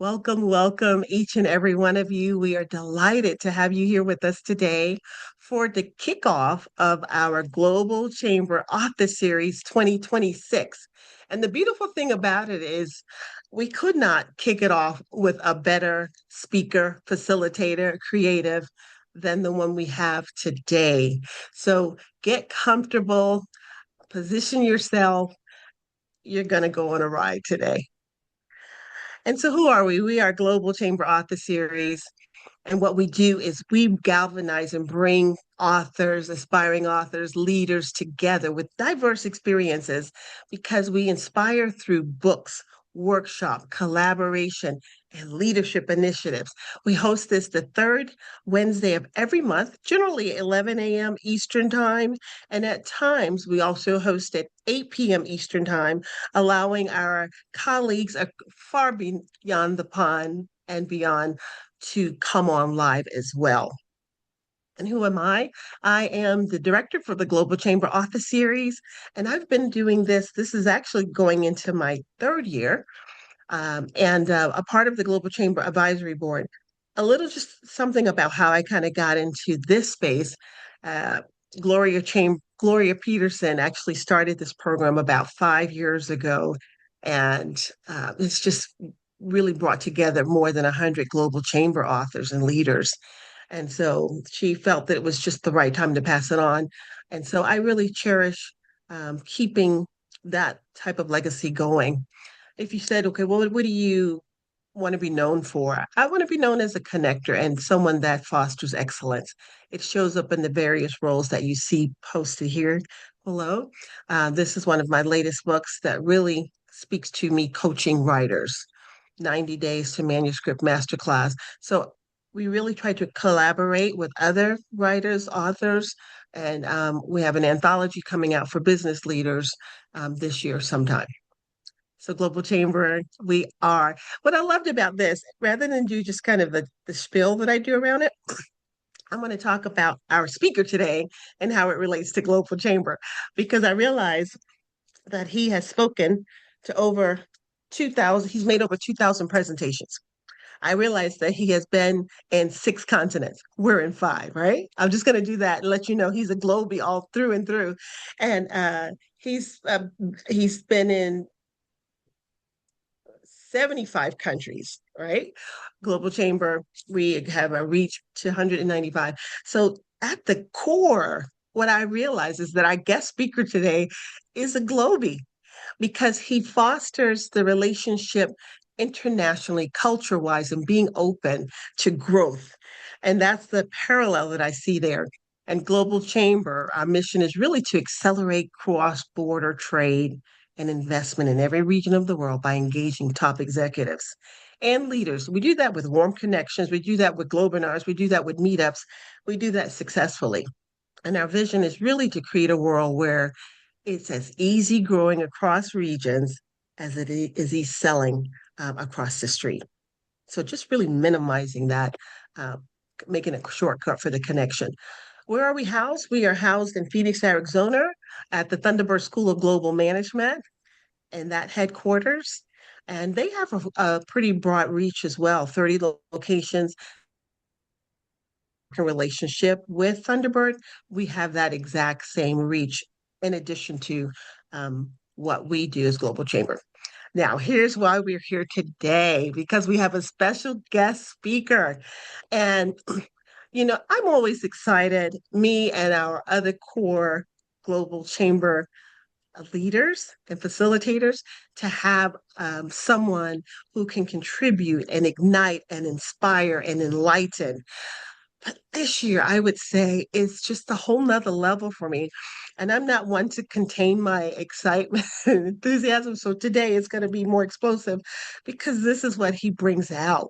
Welcome, welcome, each and every one of you. We are delighted to have you here with us today for the kickoff of our Global Chamber Author Series 2026. And the beautiful thing about it is we could not kick it off with a better speaker, facilitator, creative than the one we have today. So get comfortable, position yourself. You're going to go on a ride today. And so, who are we? We are Global Chamber Author Series. And what we do is we galvanize and bring authors, aspiring authors, leaders together with diverse experiences because we inspire through books, workshop, collaboration, and leadership initiatives. We host this the third Wednesday of every month, generally 11 a.m. Eastern Time. And at times, we also host at 8 p.m. Eastern Time, allowing our colleagues far beyond the pond and beyond to come on live as well. And who am I? I am the director for the Global Chamber Author Series, and I've been doing this. This is actually going into my third year, and a part of the Global Chamber Advisory Board. A little just something about how I kind of got into this space. Uh, Gloria Peterson actually started this program about 5 years ago, and it's just really brought together more than 100 global chamber authors and leaders. And so she felt that it was just the right time to pass it on. And so I really cherish keeping that type of legacy going. If you said, okay, well, what do you want to be known for? I want to be known as a connector and someone that fosters excellence. It shows up in the various roles that you see posted here below. This is one of my latest books that really speaks to me coaching writers. 90 Days to Manuscript Masterclass. So we really try to collaborate with other writers, authors, and we have an anthology coming out for business leaders this year sometime. So Global Chamber, we are. What I loved about this, rather than do just kind of the spiel that I do around it, I'm going to talk about our speaker today and how it relates to Global Chamber, because I realize that he has spoken to over 2,000, he's made over 2,000 presentations. I realized that he has been in 6 continents. We're in 5, right? I'm just going to do that and let you know he's a globie all through and through. And he's been in 75 countries, right? Global Chamber, we have a reach to 195. So at the core, what I realize is that our guest speaker today is a globie because he fosters the relationship internationally, culture wise, and being open to growth. And that's the parallel that I see there. And Global Chamber, our mission is really to accelerate cross border trade and investment in every region of the world by engaging top executives and leaders. We do that with warm connections. We do that with Globinars. We do that with meetups. We do that successfully. And our vision is really to create a world where it's as easy growing across regions as it is selling across the street. So just really minimizing that, uh, making a shortcut for the connection. Where are we housed? We are housed in Phoenix, Arizona at the Thunderbird School of Global Management and that headquarters. And they have a pretty broad reach as well, 30 locations, relationship with Thunderbird. We have that exact same reach in addition to what we do as Global Chamber. Now, here's why we're here today because we have a special guest speaker. And, I'm always excited, me and our other core Global Chamber leaders and facilitators to have someone who can contribute and ignite and inspire and enlighten. But this year, I would say, is just a whole nother level for me. And I'm not one to contain my excitement and enthusiasm. So today it's going to be more explosive because this is what he brings out.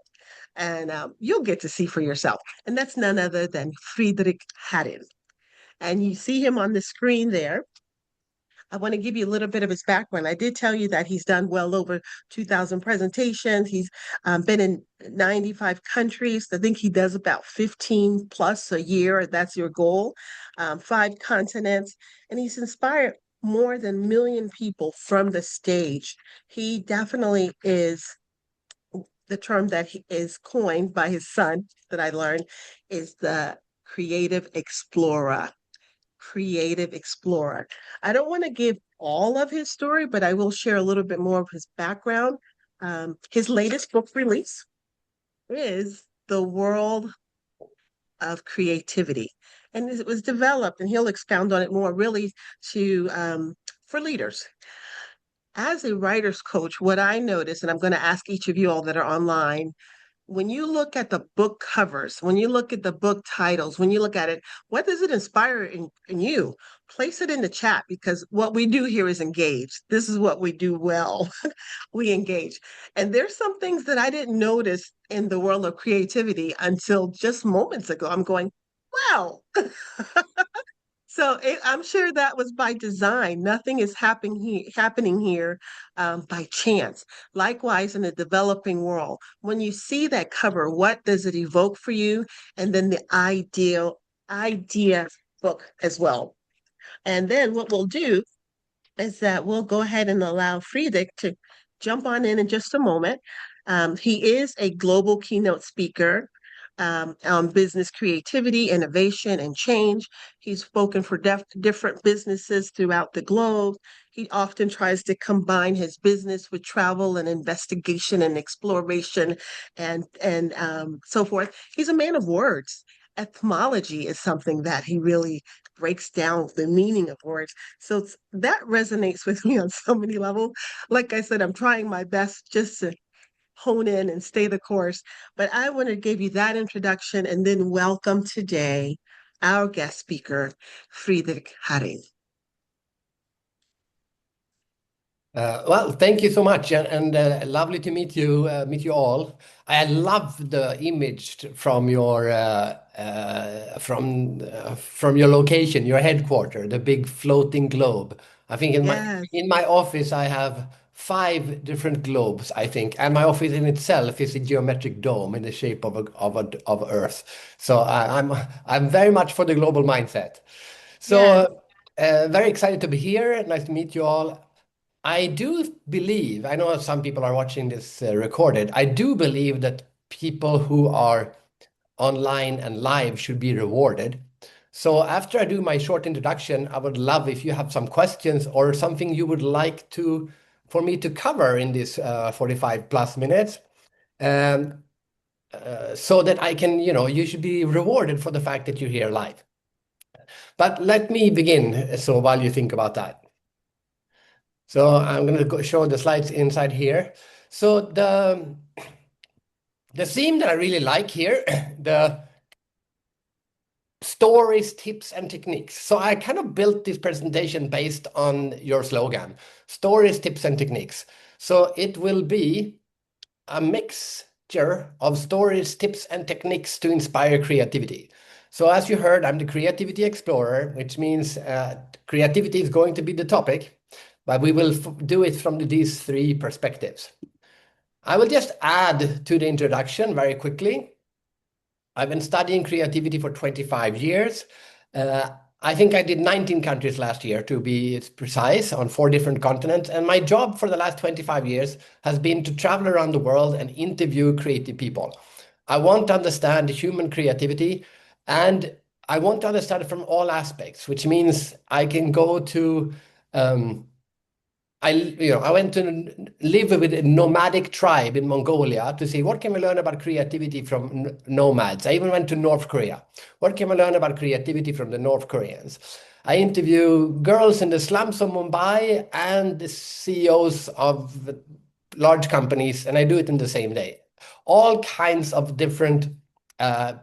And you'll get to see for yourself. And that's none other than Friedrich Haddon. And you see him on the screen there. I want to give you a little bit of his background. I did tell you that he's done well over 2,000 presentations. He's been in 95 countries. I think he does about 15 plus a year. That's your goal. 5 continents. And he's inspired more than a million people from the stage. He definitely is the term that is coined by his son that I learned is the creative explorer. Creative explorer. I don't want to give all of his story, but I will share a little bit more of his background. His latest book release is The World of Creativity. And it was developed, and he'll expound on it more really to for leaders. As a writer's coach, what I notice, and I'm going to ask each of you all that are online, when you look at the book covers, when you look at the book titles, when you look at it, what does it inspire in you? Place it in the chat because what we do here is engage. This is what we do well. We engage. And there's some things that I didn't notice in the world of creativity until just moments ago. I'm going, wow. I'm sure that was by design. Nothing is happening here by chance. Likewise, in the developing world, when you see that cover, what does it evoke for you? And then the idea book as well. And then what we'll do is that we'll go ahead and allow Friedrich to jump on in just a moment. He is a global keynote speaker on business creativity, innovation, and change. He's spoken for different businesses throughout the globe. He often tries to combine his business with travel and investigation and exploration and so forth. He's a man of words. Etymology is something that he really breaks down the meaning of words. So that resonates with me on so many levels. Like I said, I'm trying my best just to hone in and stay the course. But I want to give you that introduction and then welcome today our guest speaker, Friedrich Haring. Well, thank you so much, and lovely to meet you all. I love the image from your location, your headquarters, the big floating globe. I think Yes, in my office I have 5 different globes, I think, and my office in itself is a geometric dome in the shape of Earth. So I'm very much for the global mindset. yes. So very excited to be here. Nice to meet you all. I do believe, I know some people are watching this recorded. I do believe that people who are online and live should be rewarded. So after I do my short introduction, I would love if you have some questions or something you would like for me to cover in this 45 plus minutes. Um, so that I can, you should be rewarded for the fact that you're here live. But let me begin. So while you think about that. So I'm going to show the slides inside here. So the theme that I really like here, the stories, tips, and techniques. So I kind of built this presentation based on your slogan, stories, tips, and techniques. So it will be a mixture of stories, tips, and techniques to inspire creativity. So as you heard, I'm the creativity explorer, which means creativity is going to be the topic, but we will do it from these 3 perspectives. I will just add to the introduction very quickly. I've been studying creativity for 25 years. I think I did 19 countries last year, to be precise, on 4 different continents. And my job for the last 25 years has been to travel around the world and interview creative people. I want to understand human creativity, and I want to understand it from all aspects, which means I can go to I went to live with a nomadic tribe in Mongolia to see what can we learn about creativity from nomads. I even went to North Korea. What can we learn about creativity from the North Koreans? I interview girls in the slums of Mumbai and the CEOs of large companies, and I do it in the same day. All kinds of different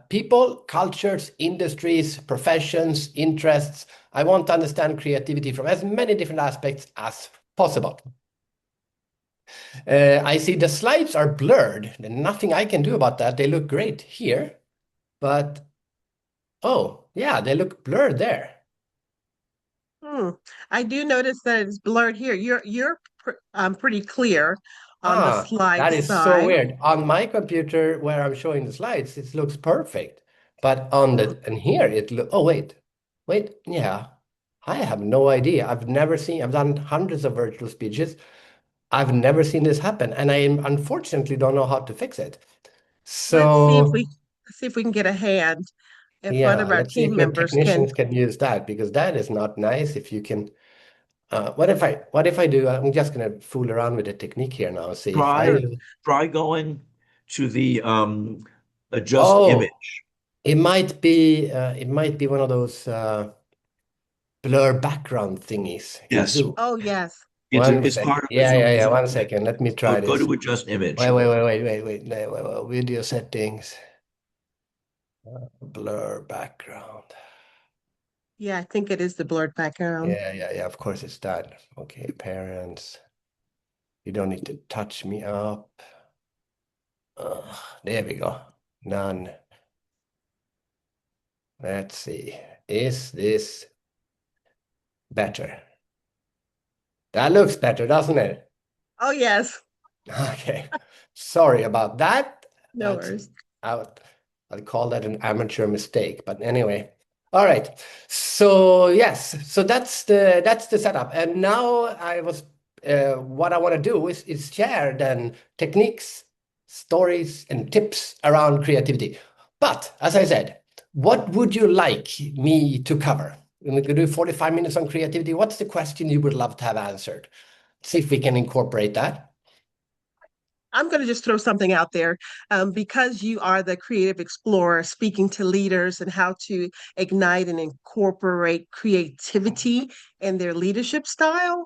people, cultures, industries, professions, interests. I want to understand creativity from as many different aspects as possible. I see the slides are blurred. There's nothing I can do about that. They look great here, but oh, yeah, they look blurred there. Hmm. I do notice that it's blurred here. You're pretty clear on the slide That is so side. weird. On my computer where I'm showing the slides, it looks perfect. But Hmm. and here oh wait, yeah. I have no idea. I've done hundreds of virtual speeches. I've never seen this happen, and I unfortunately don't know how to fix it. Let's see if So, we can get a hand. If one yeah, of our let's see if team your members can. technicians can use that because that is not nice. If you can, what if I do? I'm just gonna fool around with the technique here now. See if Try Sure. I. try going to the adjust Oh, image. it might be one of those blur background thingies in Yes, Zoom. Oh, yes. One it's second. part of the Yeah, yeah, yeah. Zoom One thing. second. Let me So try go this. to adjust image. Wait. Video settings. Blur background. Yeah, I think it is the blurred background. Yeah. Of course it's that. Okay, parents. You don't need to touch me up. There we go. None. Let's see. Is this better? That looks better, doesn't it? Oh, yes. Okay. Sorry about that. No That's worries. out. I'll call that an amateur mistake. But anyway. All right. So yes, so that's the setup. And now I was what I want to do is share then techniques, stories, and tips around creativity. But as I said, what would you like me to cover? We could do 45 minutes on creativity. What's the question you would love to have answered? See if we can incorporate that. I'm going to just throw something out there because you are the creative explorer speaking to leaders and how to ignite and incorporate creativity in their leadership style,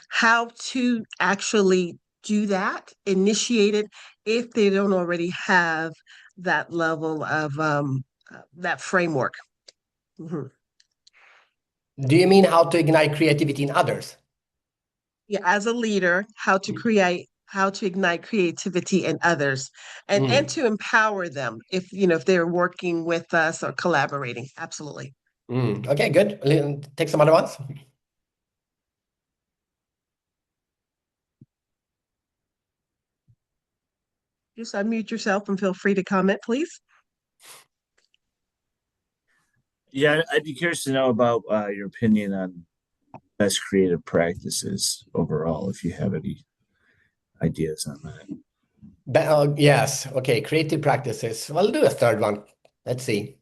how to actually do that, initiate it if they don't already have that level of that framework. Mhm. Do you mean how to ignite creativity in others? Yeah, as a leader, how to ignite creativity in others and Mm, to empower them if they're working with us or collaborating. Absolutely. Okay, good. Take some other ones. Just unmute yourself and feel free to comment, please. Yeah, I'd be curious to know about your opinion on best creative practices overall, if you have any ideas on that. Yes. Okay. Creative practices. Well, I'll do a third one. Let's see.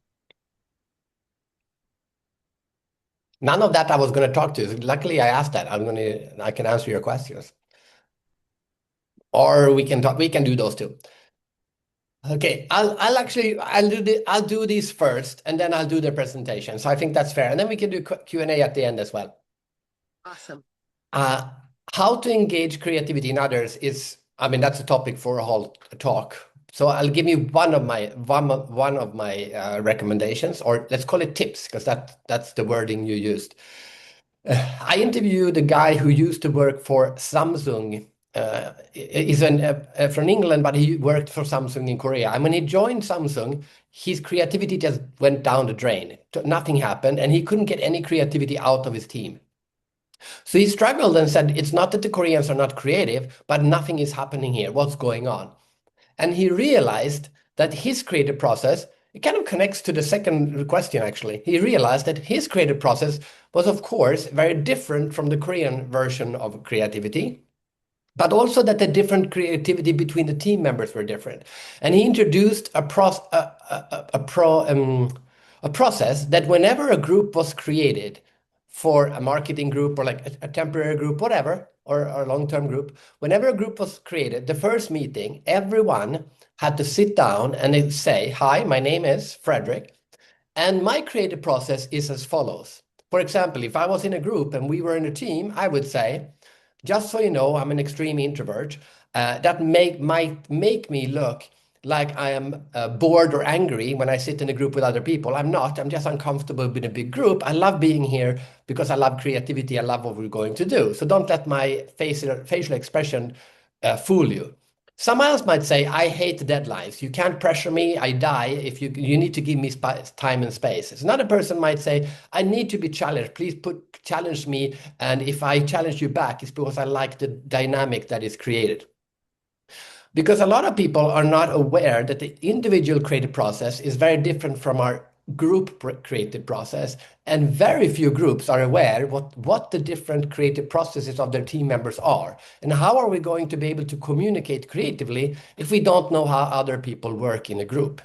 None of that I was going to talk to. Luckily, I asked that. I can answer your questions. Or we can talk, we can do those two. Okay. I'll do these first and then I'll do the presentation. So I think that's fair. And then we can do Q&A at the end as well. Awesome. Uh, how to engage creativity in others is, I mean, that's a topic for a whole talk. So I'll give you one of my recommendations, or let's call it tips, because that's the wording you used. I interviewed a guy who used to work for Samsung. He's from England, but he worked for Samsung in Korea. And when he joined Samsung, his creativity just went down the drain. Nothing happened, and he couldn't get any creativity out of his team. So he struggled and said, it's not that the Koreans are not creative, but nothing is happening here. What's going on? And he realized that his creative process, it kind of connects to the second question, actually. He realized that his creative process was, of course, very different from the Korean version of creativity, but also that the different creativity between the team members were different. And he introduced a process that whenever a group was created for a marketing group or like a temporary group, whatever, or a long-term group, whenever a group was created, the first meeting, everyone had to sit down and say, hi, my name is Frederick, and my creative process is as follows. For example, if I was in a group and we were in a team, I would say, just so you know, I'm an extreme introvert. That might make me look like I am bored or angry when I sit in a group with other people. I'm not. I'm just uncomfortable with a big group. I love being here because I love creativity. I love what we're going to do. So don't let my facial expression fool you. Someone else might say, I hate deadlines. You can't pressure me. I die if you need to give me time and space. Another person might say, I need to be challenged. Please challenge me. And if I challenge you back, it's because I like the dynamic that is created. Because a lot of people are not aware that the individual creative process is very different from our group creative process, and very few groups are aware what the different creative processes of their team members are. And how are we going to be able to communicate creatively if we don't know how other people work in a group?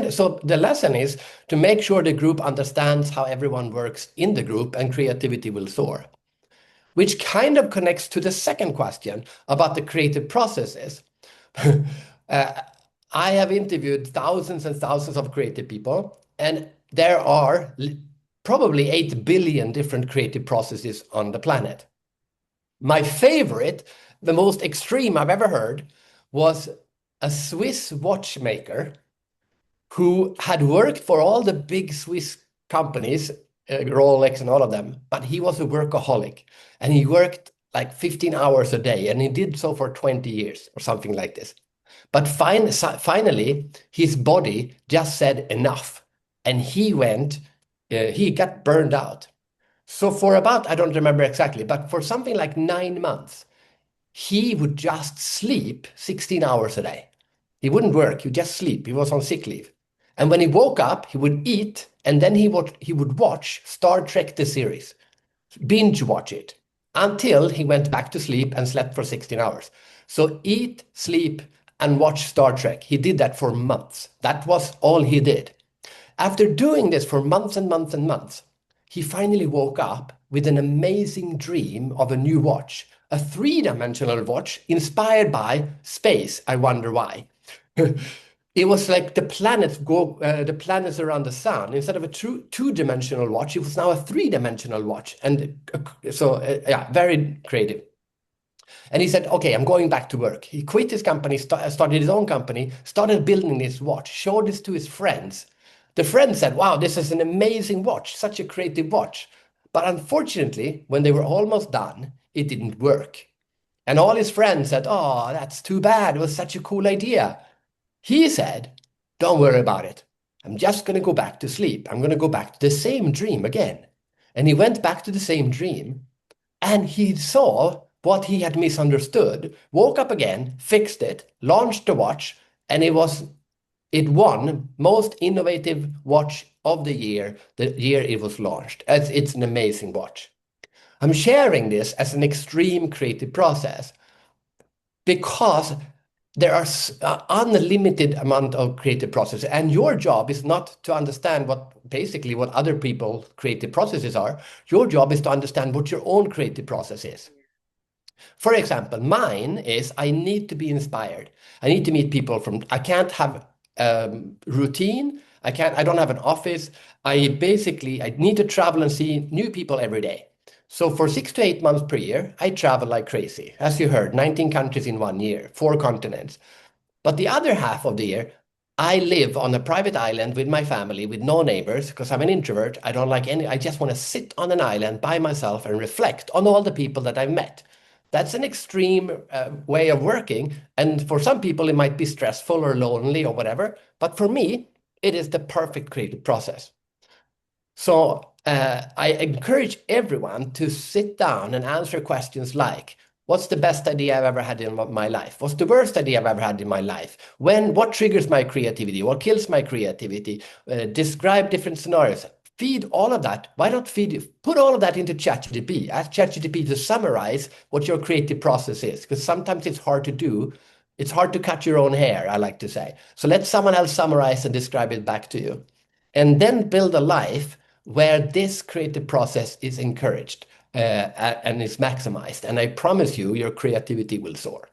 So the lesson is to make sure the group understands how everyone works in the group, and creativity will soar. Which kind of connects to the second question about the creative processes. I have interviewed thousands and thousands of creative people, and there are probably 8 billion different creative processes on the planet. My favorite, the most extreme I've ever heard, was a Swiss watchmaker who had worked for all the big Swiss companies, Rolex and all of them, but he was a workaholic, and he worked like 15 hours a day, and he did so for 20 years or something like this. But finally, his body just said enough, and he got burned out. So for about, I don't remember exactly, but for something like 9 months, he would just sleep 16 hours a day. He wouldn't work, he would just sleep. He was on sick leave. And when he woke up, he would eat, and then he would watch Star Trek, the series, binge watch it, until he went back to sleep and slept for 16 hours. So eat, sleep, and watch Star Trek. He did that for months. That was all he did. After doing this for months and months and months, he finally woke up with an amazing dream of a new watch, a three-dimensional watch inspired by space. I wonder why. It was like the planets around the sun. Instead of a true two-dimensional watch, it was now a three-dimensional watch. And yeah, very creative. And he said, okay, I'm going back to work. He quit his company, started his own company, started building this watch, showed this to his friends. The friends said, wow, this is an amazing watch, such a creative watch. But unfortunately, when they were almost done, it didn't work. And all his friends said, oh, that's too bad. It was such a cool idea. He said, don't worry about it. I'm just going to go back to sleep. I'm going to go back to the same dream again. And he went back to the same dream, and he saw what he had misunderstood, woke up again, fixed it, launched the watch, and it won most innovative watch of the year it was launched. It's an amazing watch. I'm sharing this as an extreme creative process because there are unlimited amount of creative processes, and your job is not to understand what other people's creative processes are. Your job is to understand what your own creative process is. For example, mine is I need to be inspired. I need to meet people I can't have routine. I don't have an office. I need to travel and see new people every day. So for 6 to 8 months per year, I travel like crazy. As you heard, 19 countries in 1 year, 4 continents. But the other half of the year, I live on a private island with my family, with no neighbors, because I'm an introvert. I just want to sit on an island by myself and reflect on all the people that I've met. That's an extreme way of working. And for some people, it might be stressful or lonely or whatever. But for me, it is the perfect creative process. So I encourage everyone to sit down and answer questions like, what's the best idea I've ever had in my life? What's the worst idea I've ever had in my life? What triggers my creativity? What kills my creativity? Describe different scenarios. Feed all of that. Why not put all of that into ChatGPT? Ask ChatGPT to summarize what your creative process is, because sometimes it's hard to do. It's hard to cut your own hair, I like to say. So let someone else summarize and describe it back to you. And then build a life where this creative process is encouraged and is maximized. And I promise you, your creativity will soar.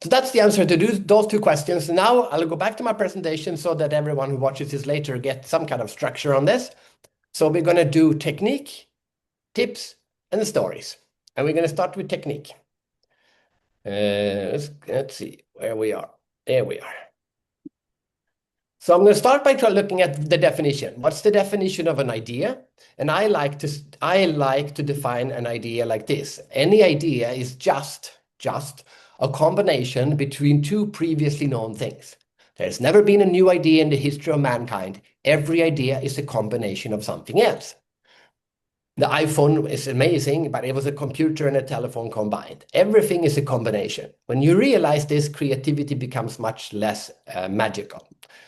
So that's the answer to those 2 questions. Now I'll go back to my presentation so that everyone who watches this later gets some kind of structure on this. So we're going to do technique, tips, and stories. And we're going to start with technique. Let's see where we are. There we are. So I'm going to start by looking at the definition. What's the definition of an idea? And I like to define an idea like this. Any idea is just a combination between 2 previously known things. There's never been a new idea in the history of mankind. Every idea is a combination of something else. The iPhone is amazing, but it was a computer and a telephone combined. Everything is a combination. When you realize this, creativity becomes much less magical.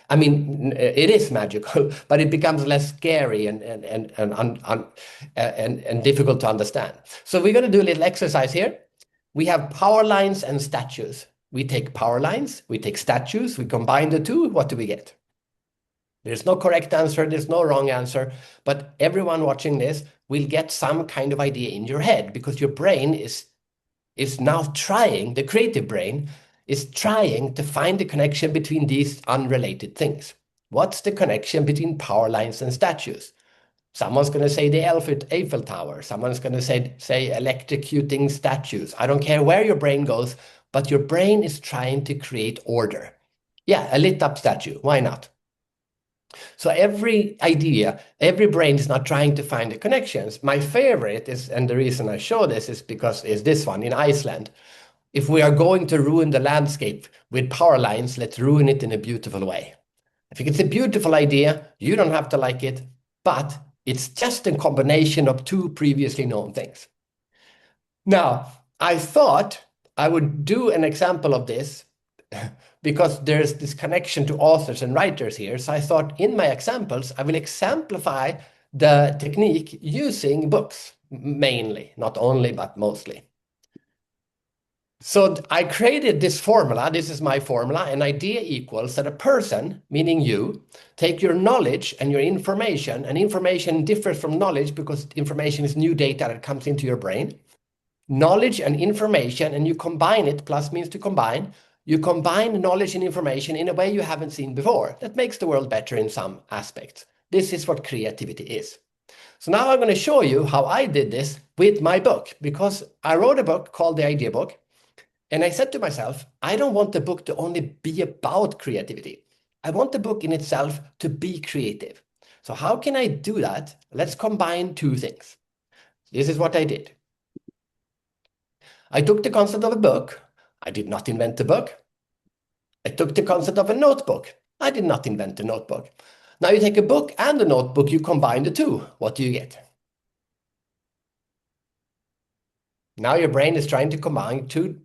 I mean, it is magical, but it becomes less scary and difficult to understand. So we're going to do a little exercise here. We have power lines and statues. We take power lines, we take statues, we combine the two. What do we get? There's no correct answer, there's no wrong answer, but everyone watching this will get some kind of idea in your head because your brain is now trying, the creative brain is trying to find the connection between these unrelated things. What's the connection between power lines and statues? Someone's going to say the Eiffel Tower. Someone's going to say electrocuting statues. I don't care where your brain goes, but your brain is trying to create order. Yeah, a lit up statue. Why not? So every idea, every brain is not trying to find the connections. My favorite is, and the reason I show this is because is this one in Iceland. If we are going to ruin the landscape with power lines, let's ruin it in a beautiful way. I think it's a beautiful idea. You don't have to like it, but it's just a combination of two previously known things. Now, I thought I would do an example of this because there's this connection to authors and writers here. So I thought in my examples, I will exemplify the technique using books, mainly, not only, but mostly. So I created this formula. This is my formula. An idea equals that a person, meaning you, take your knowledge and your information, and information differs from knowledge because information is new data that comes into your brain. Knowledge and information, and you combine it, plus means to combine. You combine knowledge and information in a way you haven't seen before. That makes the world better in some aspects. This is what creativity is. So now I'm going to show you how I did this with my book, because I wrote a book called The Idea Book. And I said to myself, I don't want the book to only be about creativity. I want the book in itself to be creative. So how can I do that? Let's combine two things. This is what I did. I took the concept of a book. I did not invent the book. I took the concept of a notebook. I did not invent the notebook. Now you take a book and a notebook, you combine the two. What do you get? Now your brain is trying to combine two,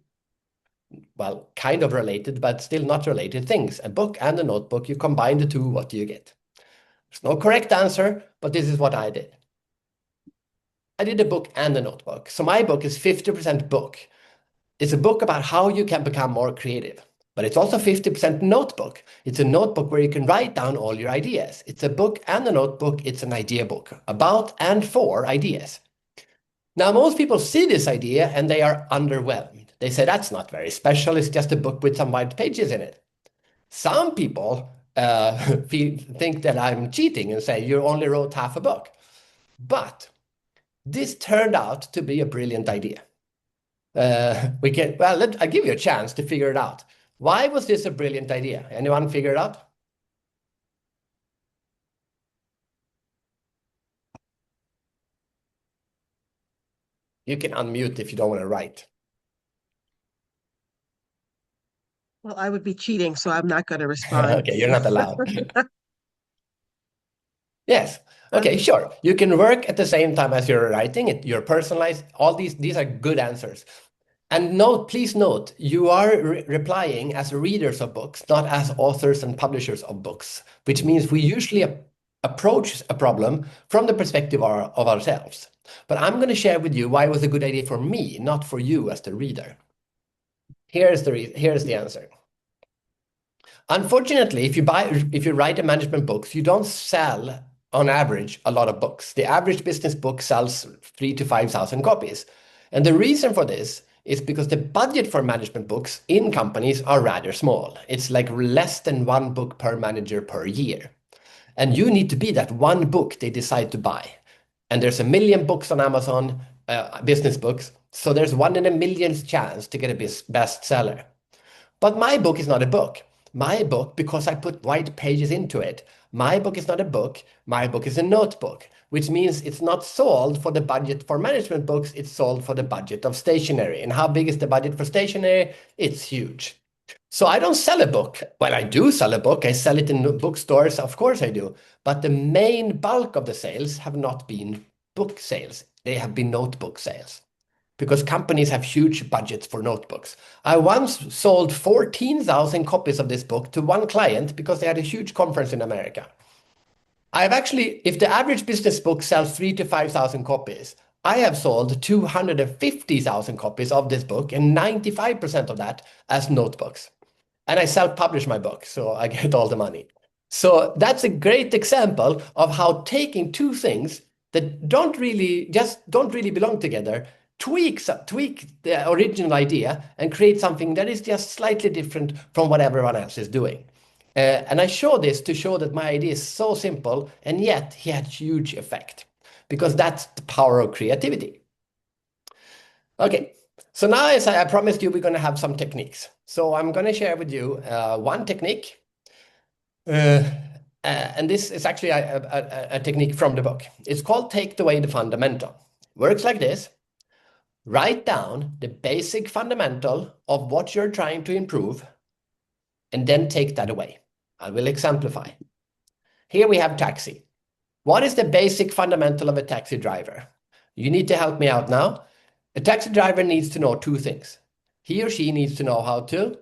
well, kind of related, but still not related things. A book and a notebook, you combine the two, what do you get? There's no correct answer, but this is what I did. I did a book and a notebook. So my book is 50% book. It's a book about how you can become more creative, but it's also 50% notebook. It's a notebook where you can write down all your ideas. It's a book and a notebook. It's an idea book about and for ideas. Now, most people see this idea and they are underwhelmed. They say, that's not very special. It's just a book with some white pages in it. Some people think that I'm cheating and say, you only wrote half a book. But this turned out to be a brilliant idea. I'll give you a chance to figure it out. Why was this a brilliant idea? Anyone figure it out? You can unmute if you don't want to write. Well, I would be cheating, so I'm not going to respond. Okay, you're not allowed. Yes. Okay, sure. You can work at the same time as you're writing it. You're personalized. All these are good answers. And note, please note, you are replying as readers of books, not as authors and publishers of books, which means we usually approach a problem from the perspective of ourselves. But I'm going to share with you why it was a good idea for me, not for you as the reader. Here's the answer. Unfortunately, if you write a management books, you don't sell on average a lot of books. The average business book sells 3,000 to 5,000 copies. And the reason for this is because the budget for management books in companies are rather small. It's like less than one book per manager per year. And you need to be that one book they decide to buy. And there's 1 million books on Amazon, business books. So there's 1 in a million's chance to get a bestseller. But my book is not a book. My book, because I put white pages into it, my book is not a book. My book is a notebook, which means it's not sold for the budget for management books. It's sold for the budget of stationery. And how big is the budget for stationery? It's huge. So I don't sell a book. Well, I do sell a book. I sell it in bookstores. Of course I do. But the main bulk of the sales have not been book sales. They have been notebook sales. because companies have huge budgets for notebooks. I once sold 14,000 copies of this book to one client because they had a huge conference in America. I've actually, if the average business book sells 3,000 to 5,000 copies, I have sold 250,000 copies of this book, and 95% of that as notebooks. And I self-publish my book, so I get all the money. So that's a great example of how taking two things that don't really belong together, tweak the original idea and create something that is just slightly different from what everyone else is doing. And I show this to show that my idea is so simple, and yet he had huge effect, because that's the power of creativity. Okay, so now, as I promised you, we're going to have some techniques. So I'm going to share with you one technique. And this is actually a technique from the book. It's called Take Away the Fundamental. Works like this. Write down the basic fundamental of what you're trying to improve, and then take that away. I will exemplify. Here we have taxi. What is the basic fundamental of a taxi driver? You need to help me out now. A taxi driver needs to know two things. He or she needs to know how to.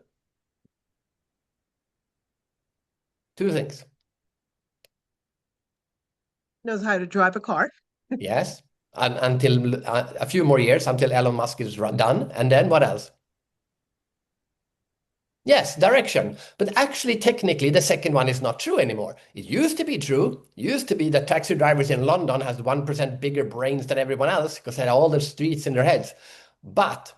Two things. Knows how to drive a car. Yes. Until a few more years, until Elon Musk is done. And then what else? Yes, direction. But actually, technically, the second one is not true anymore. It used to be true. It used to be that taxi drivers in London has 1% bigger brains than everyone else because they had all the streets in their heads. But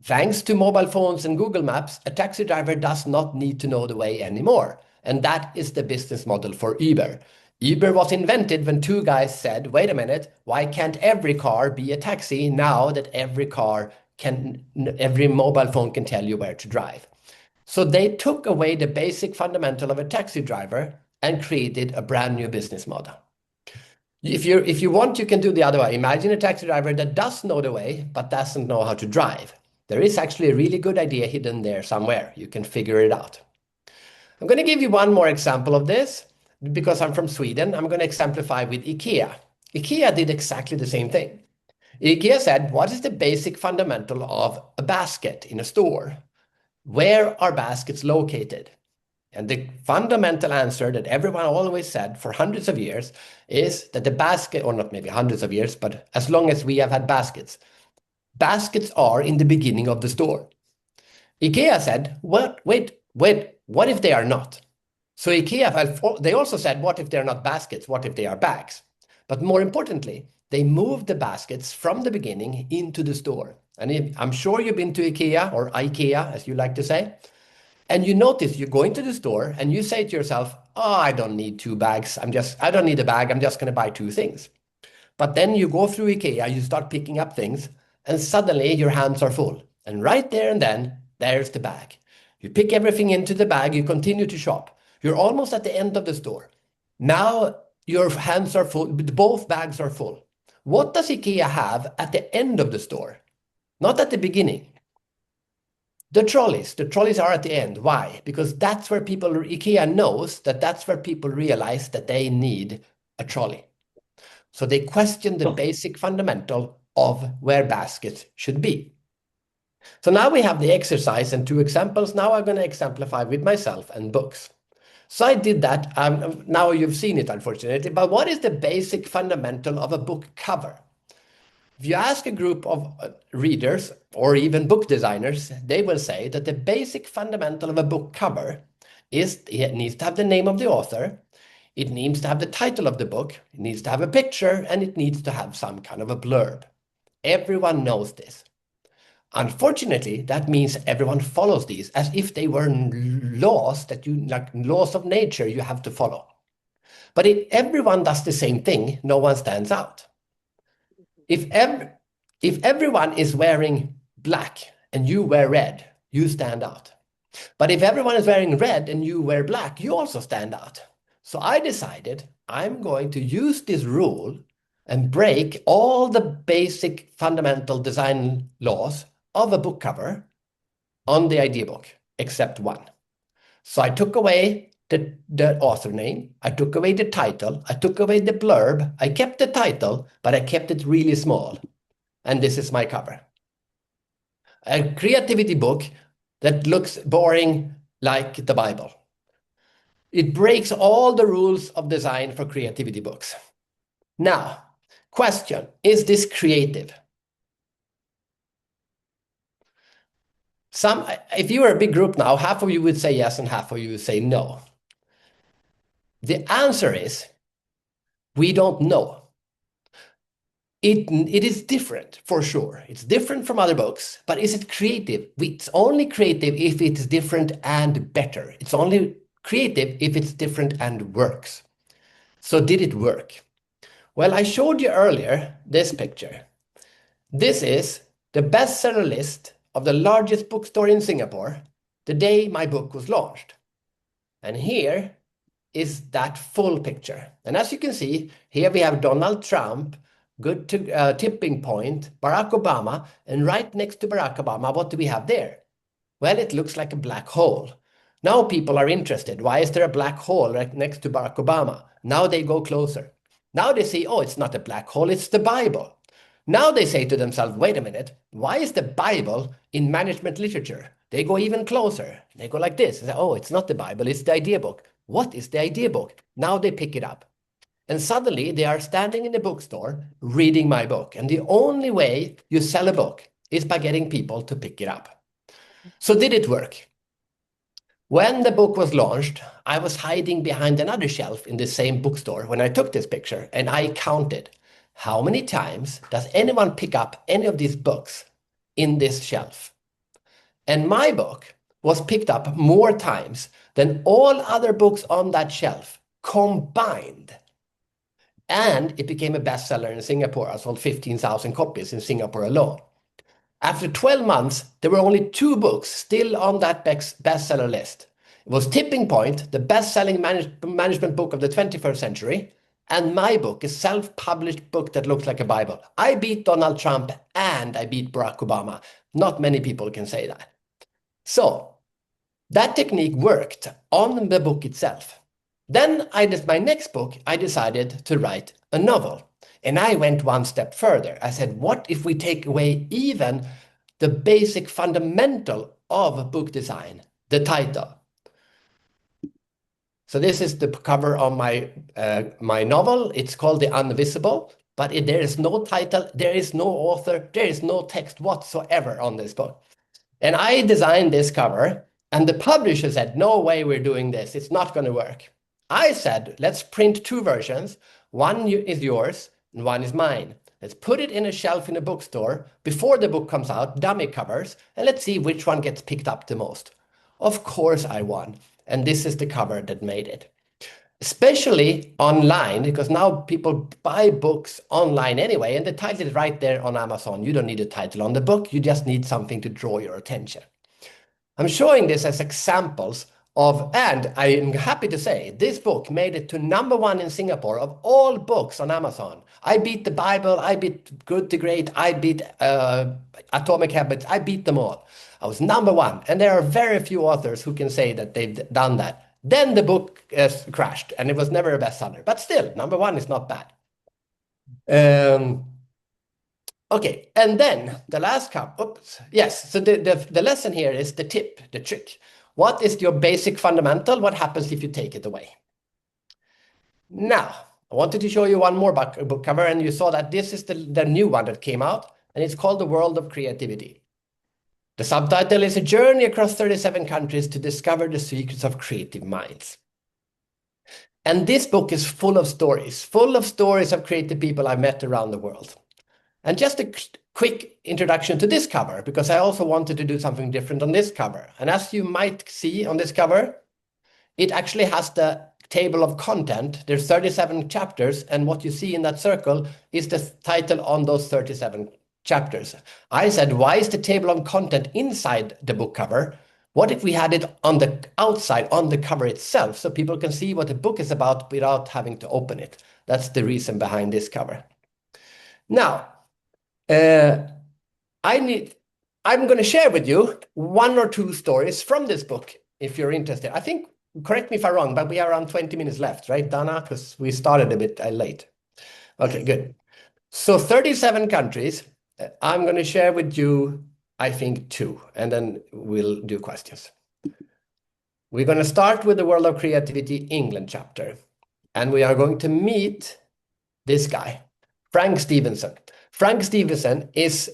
thanks to mobile phones and Google Maps, a taxi driver does not need to know the way anymore. And that is the business model for Uber. Uber was invented when two guys said, wait a minute, why can't every car be a taxi now that every mobile phone can tell you where to drive? So they took away the basic fundamental of a taxi driver and created a brand new business model. If you want, you can do the other way. Imagine a taxi driver that does know the way, but doesn't know how to drive. There is actually a really good idea hidden there somewhere. You can figure it out. I'm going to give you one more example of this. Because I'm from Sweden, I'm going to exemplify with IKEA. IKEA did exactly the same thing. IKEA said, what is the basic fundamental of a basket in a store? Where are baskets located? And the fundamental answer that everyone always said for hundreds of years is that the basket, or not maybe hundreds of years, but as long as we have had baskets are in the beginning of the store. IKEA said, wait, what if they are not? So IKEA, they also said, what if they're not baskets? What if they are bags? But more importantly, they moved the baskets from the beginning into the store. And I'm sure you've been to IKEA, or IKEA, as you like to say. And you notice you go into the store and you say to yourself, oh, I don't need two bags. I don't need a bag. I'm just going to buy two things. But then you go through IKEA, you start picking up things, and suddenly your hands are full. And right there and then, there's the bag. You pick everything into the bag, you continue to shop. You're almost at the end of the store. Now your hands are full, both bags are full. What does IKEA have at the end of the store? Not at the beginning. The trolleys are at the end. Why? Because that's where IKEA knows that that's where people realize that they need a trolley. So they question the basic fundamental of where baskets should be. So now we have the exercise and two examples. Now I'm going to exemplify with myself and books. So I did that. Now you've seen it, unfortunately. But what is the basic fundamental of a book cover? If you ask a group of readers or even book designers, they will say that the basic fundamental of a book cover is it needs to have the name of the author, it needs to have the title of the book, it needs to have a picture, and it needs to have some kind of a blurb. Everyone knows this. Unfortunately, that means everyone follows these as if they were laws like laws of nature you have to follow. But if everyone does the same thing, no one stands out. If everyone is wearing black and you wear red, you stand out. But if everyone is wearing red and you wear black, you also stand out. So I decided I'm going to use this rule and break all the basic fundamental design laws of a book cover on the idea book, except one. So I took away the author name, I took away the title, I took away the blurb, I kept the title, but I kept it really small. And this is my cover. A creativity book that looks boring like the Bible. It breaks all the rules of design for creativity books. Now, question, is this creative? If you were a big group now, half of you would say yes and half of you would say no. The answer is, we don't know. It is different, for sure. It's different from other books, but is it creative? It's only creative if it's different and better. It's only creative if it's different and works. So did it work? Well, I showed you earlier this picture. This is the bestseller list of the largest bookstore in Singapore the day my book was launched. And here is that full picture. And as you can see, here we have Donald Trump, good to tipping point, Barack Obama, and right next to Barack Obama, what do we have there? Well, it looks like a black hole. Now people are interested. Why is there a black hole right next to Barack Obama? Now they go closer. Now they see, oh, it's not a black hole, it's the Bible. Now they say to themselves, wait a minute, why is the Bible in management literature? They go even closer. They go like this. They say, oh, it's not the Bible, it's the idea book. What is the idea book? Now they pick it up. And suddenly they are standing in the bookstore reading my book. And the only way you sell a book is by getting people to pick it up. So did it work? When the book was launched, I was hiding behind another shelf in the same bookstore when I took this picture, and I counted how many times does anyone pick up any of these books in this shelf? And my book was picked up more times than all other books on that shelf combined. And it became a bestseller in Singapore. I sold 15,000 copies in Singapore alone. After 12 months, there were only 2 books still on that bestseller list. It was Tipping Point, the best-selling management book of the 21st century, and my book, a self-published book that looks like a Bible. I beat Donald Trump and I beat Barack Obama. Not many people can say that. So that technique worked on the book itself. Then my next book, I decided to write a novel. And I went one step further. I said, what if we take away even the basic fundamental of book design, the title? So this is the cover of my novel. It's called The Invisible, but there is no title, there is no author, there is no text whatsoever on this book. And I designed this cover, and the publisher said, no way we're doing this. It's not going to work. I said, let's print 2 versions. One is yours and one is mine. Let's put it in a shelf in a bookstore before the book comes out, dummy covers, and let's see which one gets picked up the most. Of course I won. And this is the cover that made it. Especially online, because now people buy books online anyway, and the title is right there on Amazon. You don't need a title on the book, you just need something to draw your attention. I'm showing this as examples of, and I am happy to say, this book made it to #1 in Singapore of all books on Amazon. I beat the Bible, I beat Good to Great, I beat Atomic Habits, I beat them all. I was #1, and there are very few authors who can say that they've done that. Then the book crashed, and it was never a bestseller. But still, #1 is not bad. Okay, and then the last yes, so the lesson here is the tip, the trick. What is your basic fundamental? What happens if you take it away? Now, I wanted to show you one more book cover, and you saw that this is the new one that came out, and it's called The World of Creativity. The subtitle is A Journey Across 37 Countries to Discover the Secrets of Creative Minds. And this book is full of stories of creative people I met around the world. And just a quick introduction to this cover, because I also wanted to do something different on this cover. And as you might see on this cover, it actually has the table of content. There's 37 chapters, and what you see in that circle is the title on those 37 chapters. I said, why is the table of content inside the book cover? What if we had it on the outside, on the cover itself, so people can see what the book is about without having to open it? That's the reason behind this cover. Now, I'm going to share with you 1 or 2 stories from this book, if you're interested. I think, correct me if I'm wrong, but we are around 20 minutes left, right, Dana? Because we started a bit late. Okay, good. So 37 countries. I'm going to share with you I think two, and then we'll do questions. We're going to start with the World of Creativity England chapter, and we are going to meet this guy, Frank Stevenson. Frank Stevenson is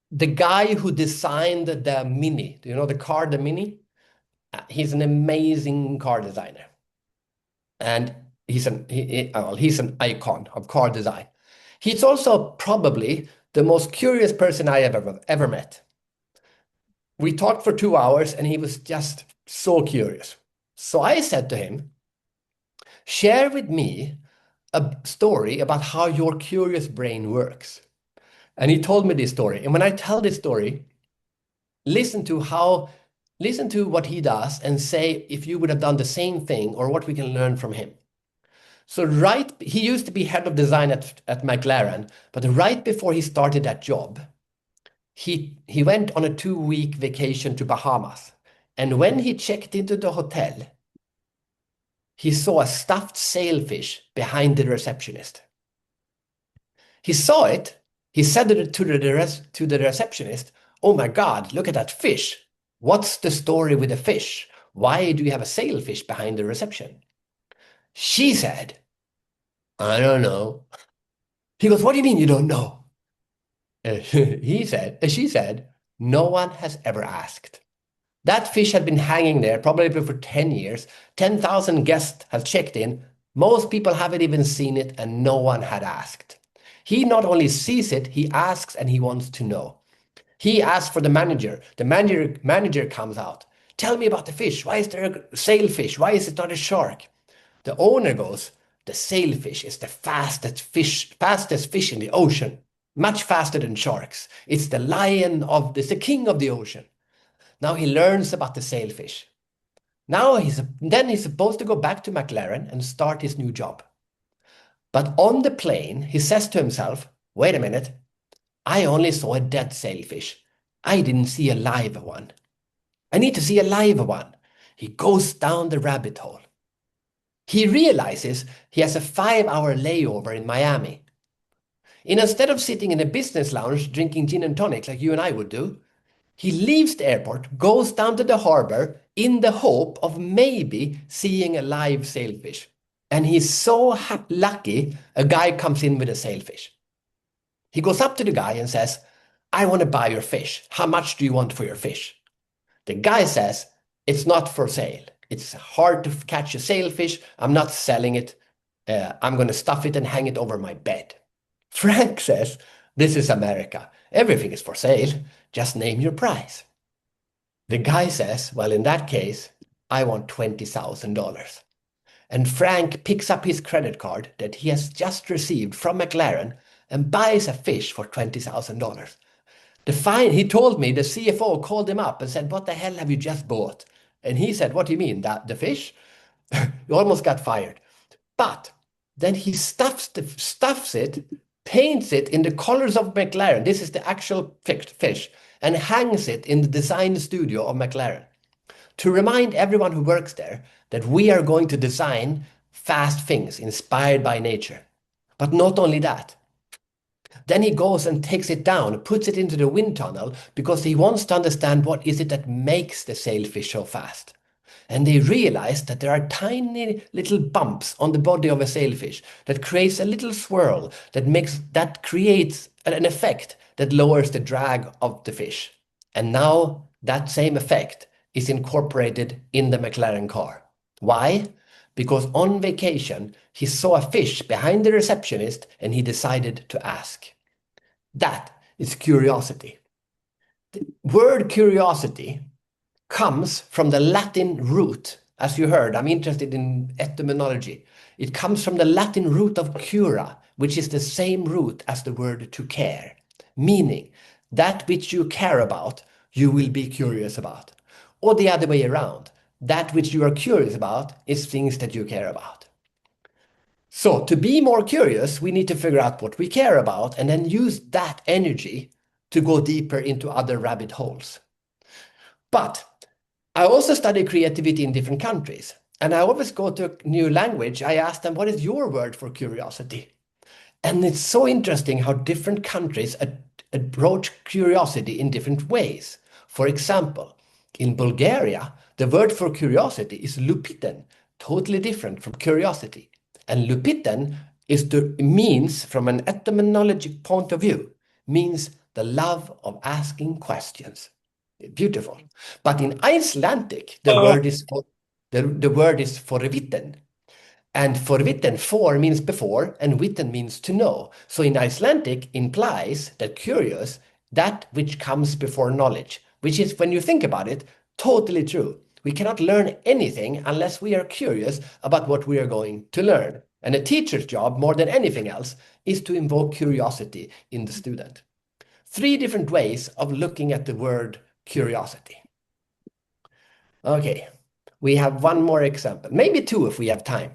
the guy who designed the Mini. Do you know the car, the Mini? He's an amazing car designer. And he's an icon of car design. He's also probably the most curious person I have ever met. We talked for 2 hours and he was just so curious. So I said to him, share with me a story about how your curious brain works. And he told me this story. And when I tell this story, listen to what he does and say if you would have done the same thing or what we can learn from him. So he used to be head of design at McLaren, but right before he started that job, he went on a 2-week vacation to Bahamas. And when he checked into the hotel, he saw a stuffed sailfish behind the receptionist. He saw it. He said to the receptionist, "Oh my God, look at that fish. What's the story with the fish? Why do you have a sailfish behind the reception?" She said, "I don't know." He goes, "What do you mean you don't know?" She said, "No one has ever asked." That fish had been hanging there probably for 10 years. 10,000 guests have checked in. Most people haven't even seen it, and no one had asked. He not only sees it, he asks and he wants to know. He asks for the manager. The manager comes out. "Tell me about the fish. Why is there a sailfish? Why is it not a shark?" The owner goes, "The sailfish is the fastest fish in the ocean, much faster than sharks. It's the king of the ocean." Now he learns about the sailfish. Now he's supposed to go back to McLaren and start his new job. But on the plane, he says to himself, "Wait a minute, I only saw a dead sailfish. I didn't see a live one. I need to see a live one." He goes down the rabbit hole. He realizes he has a 5-hour layover in Miami. And instead of sitting in a business lounge drinking gin and tonic like you and I would do, he leaves the airport, goes down to the harbor in the hope of maybe seeing a live sailfish. And he's so lucky, a guy comes in with a sailfish. He goes up to the guy and says, "I want to buy your fish. How much do you want for your fish?" The guy says, "It's not for sale. It's hard to catch a sailfish. I'm not selling it. I'm going to stuff it and hang it over my bed." Frank says, "This is America. Everything is for sale. Just name your price." The guy says, "Well, in that case, I want $20,000. And Frank picks up his credit card that he has just received from McLaren and buys a fish for $20,000. He told me the CFO called him up and said, "What the hell have you just bought?" And he said, "What do you mean, that the fish?" He almost got fired. But then he stuffs it, paints it in the colors of McLaren. This is the actual fish, and hangs it in the design studio of McLaren to remind everyone who works there that we are going to design fast things inspired by nature. But not only that. Then he goes and takes it down, puts it into the wind tunnel because he wants to understand what is it that makes the sailfish so fast. And they realize that there are tiny little bumps on the body of a sailfish that creates a little swirl that creates an effect that lowers the drag of the fish. And now that same effect is incorporated in the McLaren car. Why? Because on vacation, he saw a fish behind the receptionist and he decided to ask. That is curiosity. The word curiosity comes from the Latin root. As you heard, I'm interested in etymology. It comes from the Latin root of cura, which is the same root as the word to care, meaning that which you care about, you will be curious about. Or the other way around, that which you are curious about is things that you care about. So to be more curious, we need to figure out what we care about and then use that energy to go deeper into other rabbit holes. But I also study creativity in different countries. And I always go to a new language. I ask them, "What is your word for curiosity?" And it's so interesting how different countries approach curiosity in different ways. For example, in Bulgaria, the word for curiosity is lupiten, totally different from curiosity. And lupiten means, from an etymological point of view, means the love of asking questions. Beautiful. But in Icelandic, the word is forvitten. And forvitten, for means before, and witten means to know. So in Icelandic implies that curious, that which comes before knowledge, which is, when you think about it, totally true. We cannot learn anything unless we are curious about what we are going to learn. And a teacher's job, more than anything else, is to invoke curiosity in the student. 3 different ways of looking at the word curiosity. Okay, we have one more example, maybe 2 if we have time.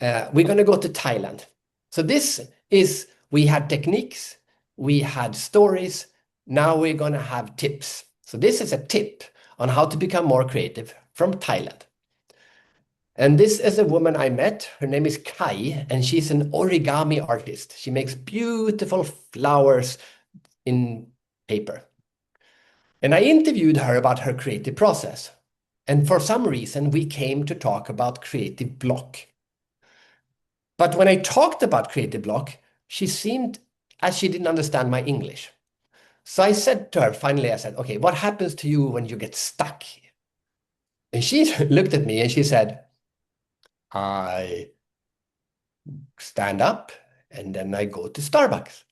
We're going to go to Thailand. So this is, we had techniques, we had stories, now we're going to have tips. So this is a tip on how to become more creative from Thailand. And this is a woman I met. Her name is Kai, and she's an origami artist. She makes beautiful flowers in paper. And I interviewed her about her creative process. And for some reason, we came to talk about creative block. But when I talked about creative block, she seemed as she didn't understand my English. So I said to her, finally, I said, okay, what happens to you when you get stuck? And she looked at me and she said, I stand up and then I go to Starbucks.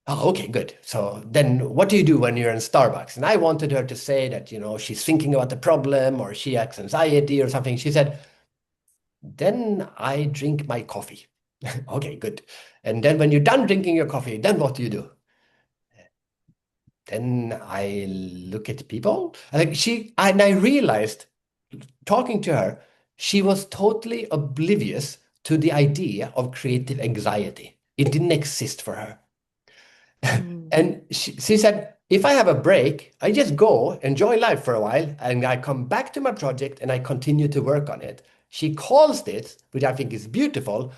Oh, okay, good. So then what do you do when you're in Starbucks? And I wanted her to say that, she's thinking about the problem or she has anxiety or something. She said, then I drink my coffee. Okay, good. And then when you're done drinking your coffee, then what do you do? Then I look at people. And I realized, talking to her, she was totally oblivious to the idea of creative anxiety. It didn't exist for her. And she said, if I have a break, I just go, enjoy life for a while, and I come back to my project and I continue to work on it. She calls this, which I think is beautiful,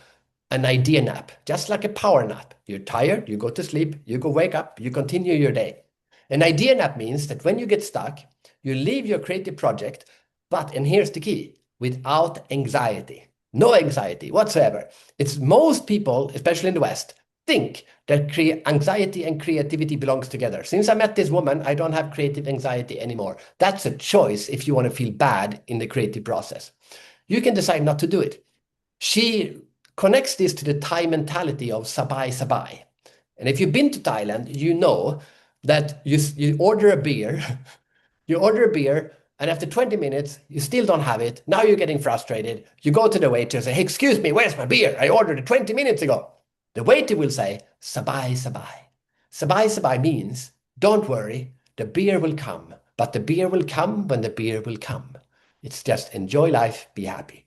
an idea nap, just like a power nap. You're tired, you go to sleep, you go wake up, you continue your day. An idea nap means that when you get stuck, you leave your creative project, but, and here's the key, without anxiety. No anxiety whatsoever. It's most people, especially in the West, think that anxiety and creativity belongs together. Since I met this woman, I don't have creative anxiety anymore. That's a choice if you want to feel bad in the creative process. You can decide not to do it. She connects this to the Thai mentality of sabai sabai. And if you've been to Thailand, you know that you order a beer, and after 20 minutes, you still don't have it. Now you're getting frustrated. You go to the waiter and say, hey, excuse me, where's my beer? I ordered it 20 minutes ago. The waiter will say, sabai sabai. Sabai sabai means, don't worry, the beer will come. But the beer will come when the beer will come. It's just enjoy life, be happy.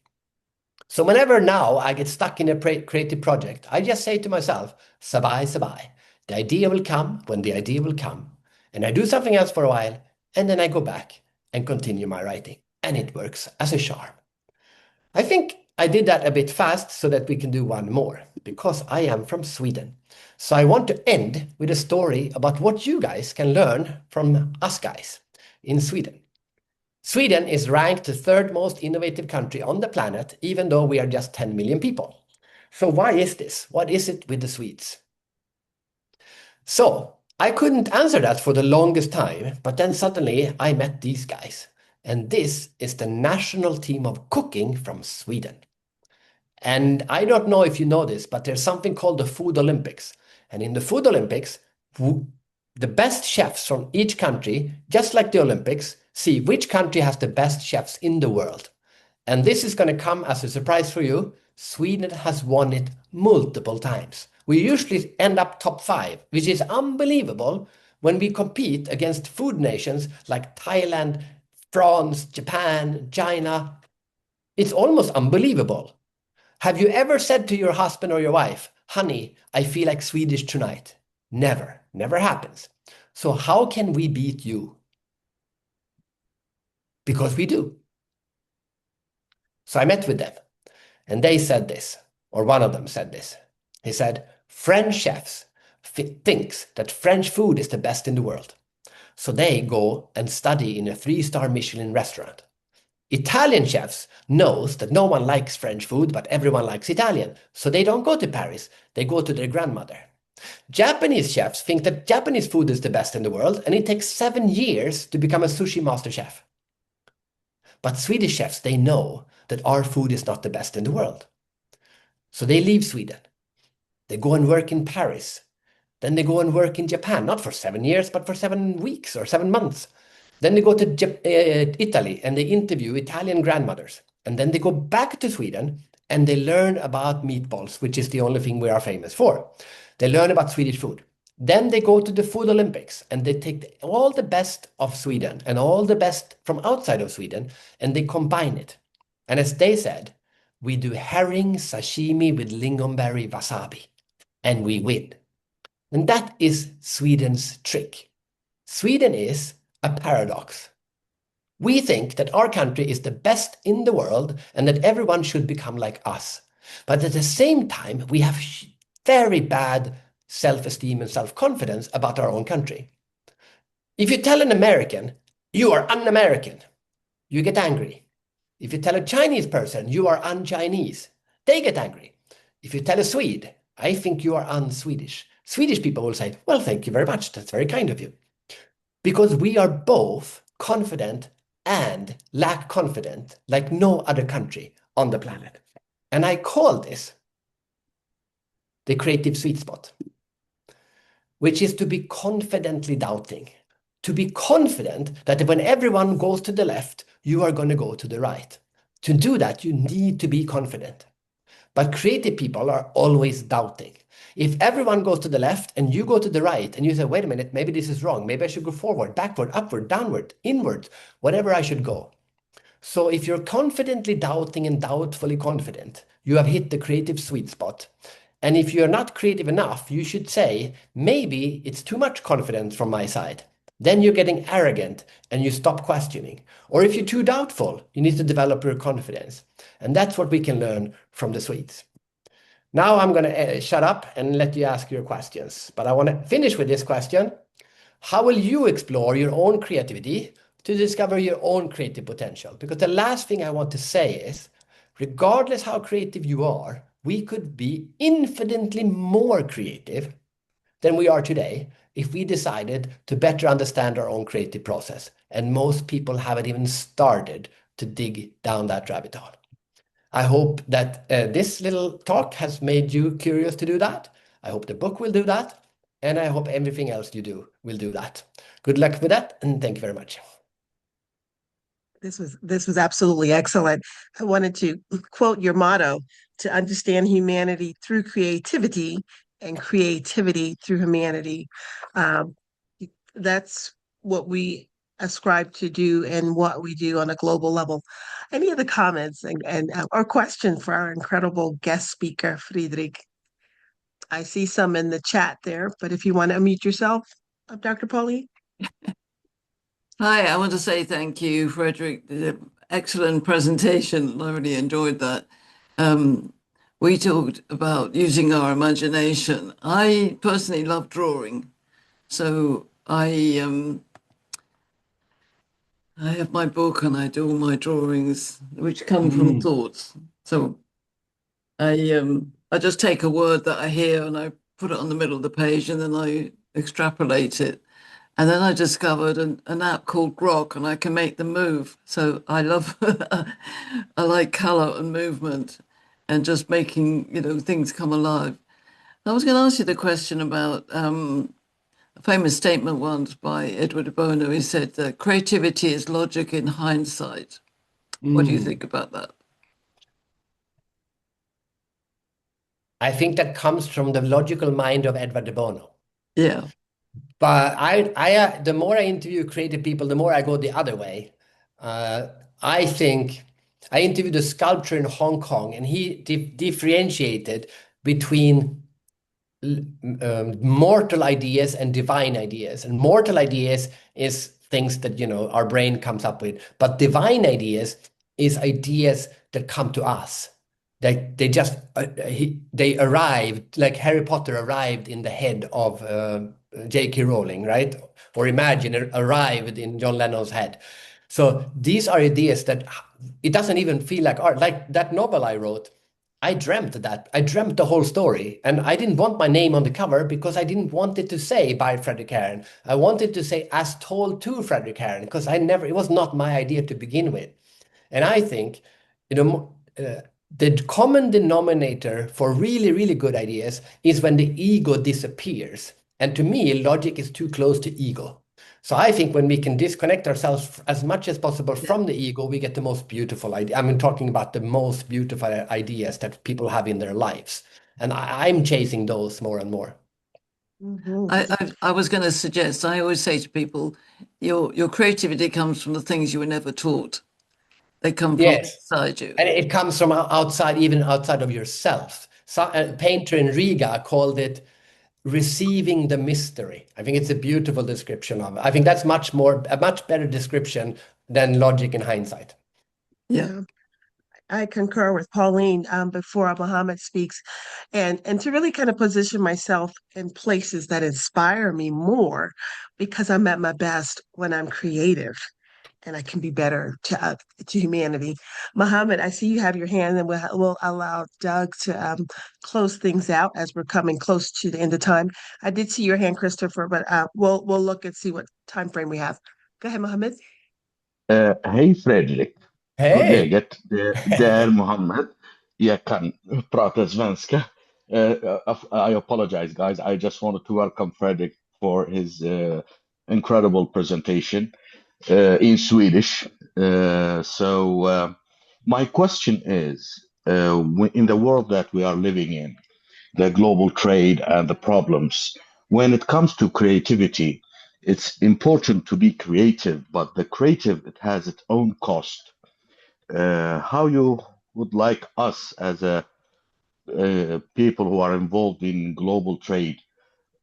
So whenever now I get stuck in a creative project, I just say to myself, sabai, sabai. The idea will come when the idea will come. And I do something else for a while, and then I go back and continue my writing. And it works as a charm. I think I did that a bit fast so that we can do one more, because I am from Sweden. So I want to end with a story about what you guys can learn from us guys in Sweden. Sweden is ranked the 3rd most innovative country on the planet, even though we are just 10 million people. So why is this? What is it with the Swedes? So I couldn't answer that for the longest time, but then suddenly I met these guys. And this is the national team of cooking from Sweden. And I don't know if you know this, but there's something called the Food Olympics. And in the Food Olympics, the best chefs from each country, just like the Olympics, see which country has the best chefs in the world. And this is going to come as a surprise for you. Sweden has won it multiple times. We usually end up top 5, which is unbelievable when we compete against food nations like Thailand, France, Japan, China. It's almost unbelievable. Have you ever said to your husband or your wife, honey, I feel like Swedish tonight? Never, never happens. So how can we beat you? Because we do. So I met with them and they said this, or one of them said this. He said, French chefs thinks that French food is the best in the world. So they go and study in a 3-star Michelin restaurant. Italian chefs knows that no one likes French food, but everyone likes Italian. So they don't go to Paris, they go to their grandmother. Japanese chefs think that Japanese food is the best in the world, and it takes 7 years to become a sushi master chef. But Swedish chefs, they know that our food is not the best in the world. So they leave Sweden. They go and work in Paris. Then they go and work in Japan, not for 7 years, but for 7 weeks or 7 months. Then they go to Italy and they interview Italian grandmothers. And then they go back to Sweden and they learn about meatballs, which is the only thing we are famous for. They learn about Swedish food. Then they go to the Food Olympics and they take all the best of Sweden and all the best from outside of Sweden and they combine it. And as they said, we do herring sashimi with lingonberry wasabi and we win. And that is Sweden's trick. Sweden is a paradox. We think that our country is the best in the world and that everyone should become like us. But at the same time, we have very bad self-esteem and self-confidence about our own country. If you tell an American, you are un-American, you get angry. If you tell a Chinese person, you are un-Chinese, they get angry. If you tell a Swede, I think you are un-Swedish, Swedish people will say, well, thank you very much. That's very kind of you. Because we are both confident and lack confidence like no other country on the planet. And I call this the creative sweet spot, which is to be confidently doubting, to be confident that when everyone goes to the left, you are going to go to the right. To do that, you need to be confident. But creative people are always doubting. If everyone goes to the left and you go to the right and you say, wait a minute, maybe this is wrong. Maybe I should go forward, backward, upward, downward, inward, whatever I should go. So if you're confidently doubting and doubtfully confident, you have hit the creative sweet spot. And if you're not creative enough, you should say, maybe it's too much confidence from my side. Then you're getting arrogant and you stop questioning. Or if you're too doubtful, you need to develop your confidence. And that's what we can learn from the Swedes. Now I'm going to shut up and let you ask your questions. But I want to finish with this question. How will you explore your own creativity to discover your own creative potential? Because the last thing I want to say is, regardless how creative you are, we could be infinitely more creative than we are today if we decided to better understand our own creative process. And most people haven't even started to dig down that rabbit hole. I hope that this little talk has made you curious to do that. I hope the book will do that. And I hope everything else you do will do that. Good luck with that. And thank you very much. This was absolutely excellent. I wanted to quote your motto, to understand humanity through creativity and creativity through humanity. Um, that's what we ascribe to do and what we do on a global level. Any other comments and or questions for our incredible guest speaker, Friedrich? I see some in the chat there, but if you want to unmute yourself, Dr. Pauline. Hi, I want to say thank you, Frederick. Excellent presentation. I really enjoyed that. We talked about using our imagination. I personally love drawing, so I have my book and I do all my drawings, which come from thoughts. So I just take a word that I hear and I put it on the middle of the page and then I extrapolate it. And then I discovered an app called Grok and I can make them move. So I love, I like color and movement and just making, things come alive. I was going to ask you the question about a famous statement once by Edward de Bono. He said that creativity is logic in hindsight. What do you think about that? I think that comes from the logical mind of Edward de Bono. Yeah. But the more I interview creative people, the more I go the other way. I think I interviewed a sculptor in Hong Kong, and he differentiated between mortal ideas and divine ideas. And mortal ideas is things that our brain comes up with, but divine ideas is ideas that come to us. they just they arrived, like Harry Potter arrived in the head of J.K. Rowling, right? Or Imagine arrived in John Lennon's head. So these are ideas that it doesn't even feel like art. Like that novel I wrote, I dreamt that. I dreamt the whole story, and I didn't want my name on the cover because I didn't want it to say by Frederick Herren. I wanted to say as told to Frederick Herren because it was not my idea to begin with. And I think, you know, the common denominator for really, really good ideas is when the ego disappears. And to me, logic is too close to ego. So I think when we can disconnect ourselves as much as possible from the ego, we get the most beautiful idea. I mean, talking about the most beautiful ideas that people have in their lives. And I'm chasing those more and more. I was going to suggest, I always say to people, your creativity comes from the things you were never taught. They come from Yes. inside you. And it comes from outside, even outside of yourself. So, a painter in Riga called it receiving the mystery. I think it's a beautiful description of it. I think that's a much better description than logic in hindsight. Yeah. I concur with Pauline before Mohammed speaks, and to really kind of position myself in places that inspire me more, because I'm at my best when I'm creative, and I can be better to humanity. Mohammed, I see you have your hand, and we'll allow Doug to close things out as we're coming close to the end of time. I did see your hand, Christopher, but we'll look and see what time frame we have. Go ahead, Mohammed. Hej Fredrik, hur är Hey! läget? Det är Mohammed. Jag kan prata svenska. I apologize guys, I just wanted to welcome Fredrik for his incredible presentation in Swedish. My question is, in the world that we are living in, the global trade and the problems, when it comes to creativity, it's important to be creative, but the creative, it has its own cost. How you would like us as a people who are involved in global trade